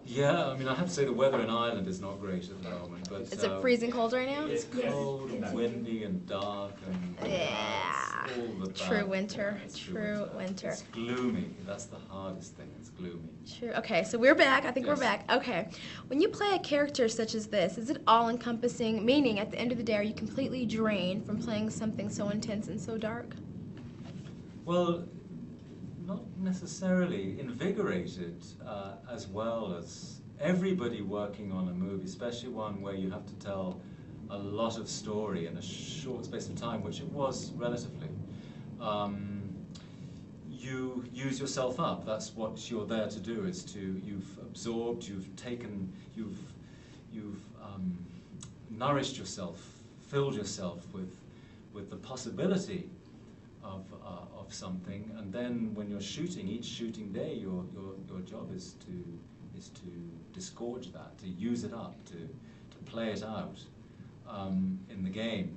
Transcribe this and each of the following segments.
Yeah, I mean, I have to say the weather in Ireland is not great at the moment, but Is it freezing cold right now? it's cold and windy and dark and Yeah. it's all the bad. True winter. Yeah, it's True winter. It's gloomy. That's the hardest thing. It's gloomy. True. Okay, so we're back. I think we're Yes. back. Okay. When you play a character such as this, is it all-encompassing? Meaning, at the end of the day, are you completely drained from playing something so intense and so dark? Well, not necessarily. Invigorated as well as everybody working on a movie, especially one where you have to tell a lot of story in a short space of time, which it was relatively. You use yourself up. That's what you're there to do. Is to you've absorbed, you've taken, you've nourished yourself, filled yourself with the possibility of something, and then when you're shooting, each shooting day, your job is to disgorge that, to use it up, to play it out in the game.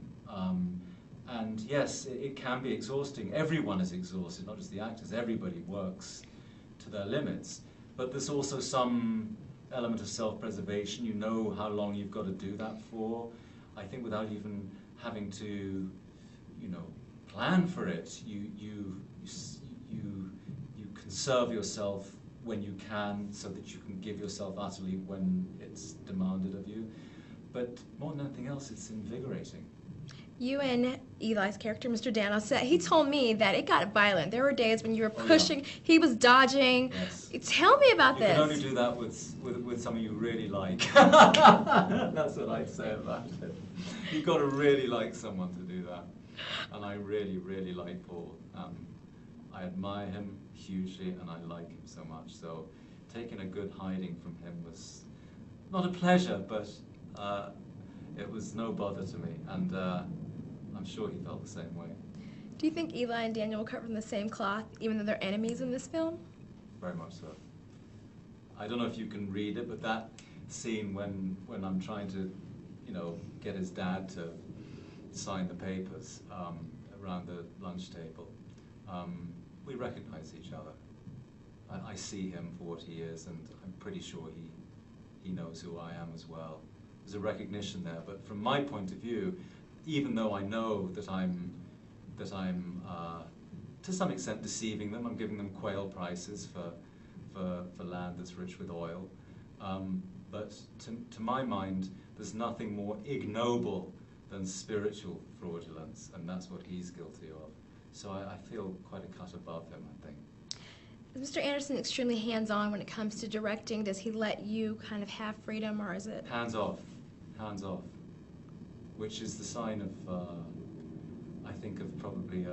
And yes, it can be exhausting. Everyone is exhausted, not just the actors. Everybody works to their limits. But there's also some element of self-preservation. You know how long you've got to do that for. I think without even having to, plan for it, you conserve yourself when you can, so that you can give yourself utterly when it's demanded of you. But more than anything else, it's invigorating. You and Eli's character, Mr. Danos, said he told me that it got violent. There were days when you were pushing, he was dodging. Yes. Tell me about this. You can only do that with someone you really like. That's what I'd say about it. You've got to really like someone to do that. And I really, really like Paul. I admire him hugely, and I like him so much. So taking a good hiding from him was not a pleasure, but it was no bother to me. And I'm sure he felt the same way. Do you think Eli and Daniel were cut from the same cloth, even though they're enemies in this film? Very much so. I don't know if you can read it, but that scene when I'm trying to, get his dad to sign the papers around the lunch table, we recognize each other. I see him for what he is, and I'm pretty sure he knows who I am as well. There's a recognition there, but from my point of view, even though I know that I'm to some extent deceiving them, I'm giving them quail prices for land that's rich with oil, but to my mind, there's nothing more ignoble than spiritual fraudulence, and that's what he's guilty of. So I feel quite a cut above him, I think. Is Mr. Anderson extremely hands-on when it comes to directing? Does he let you kind of have freedom, or is it? Hands off, which is the sign of, I think, of probably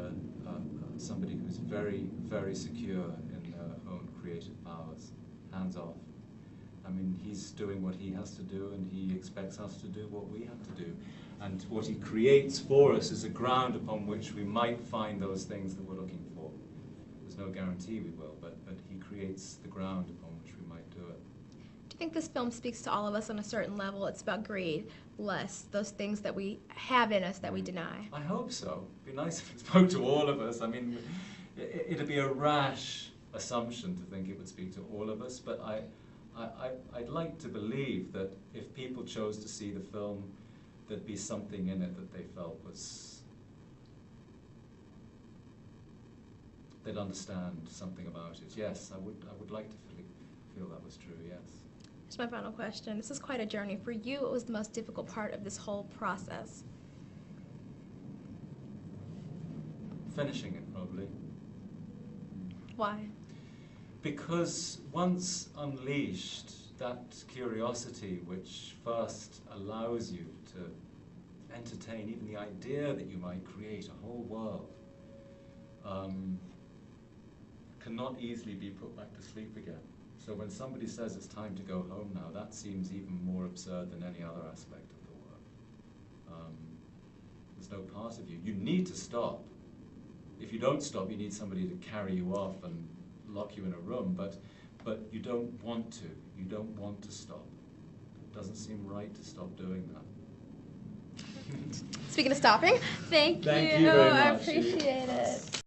somebody who's very, very secure in their own creative powers. Hands off. I mean, he's doing what he has to do, and he expects us to do what we have to do. And what he creates for us is a ground upon which we might find those things that we're looking for. There's no guarantee we will, but he creates the ground upon which we might do it. Do you think this film speaks to all of us on a certain level? It's about greed, lust, those things that we have in us that we deny. I hope so. It'd be nice if it spoke to all of us. I mean, it'd be a rash assumption to think it would speak to all of us, but I'd like to believe that if people chose to see the film, there'd be something in it that they felt was, they'd understand something about it. Yes, I would like to feel that was true, yes. Here's my final question. This is quite a journey. For you, what was the most difficult part of this whole process? Finishing it, probably. Why? Because once unleashed, that curiosity which first allows you to entertain even the idea that you might create a whole world, cannot easily be put back to sleep again. So when somebody says it's time to go home now, that seems even more absurd than any other aspect of the work. There's no part of you. You need to stop. If you don't stop, you need somebody to carry you off and lock you in a room, but you don't want to. You don't want to stop. It doesn't seem right to stop doing that. Speaking of stopping, thank you. Thank you very much. I appreciate it.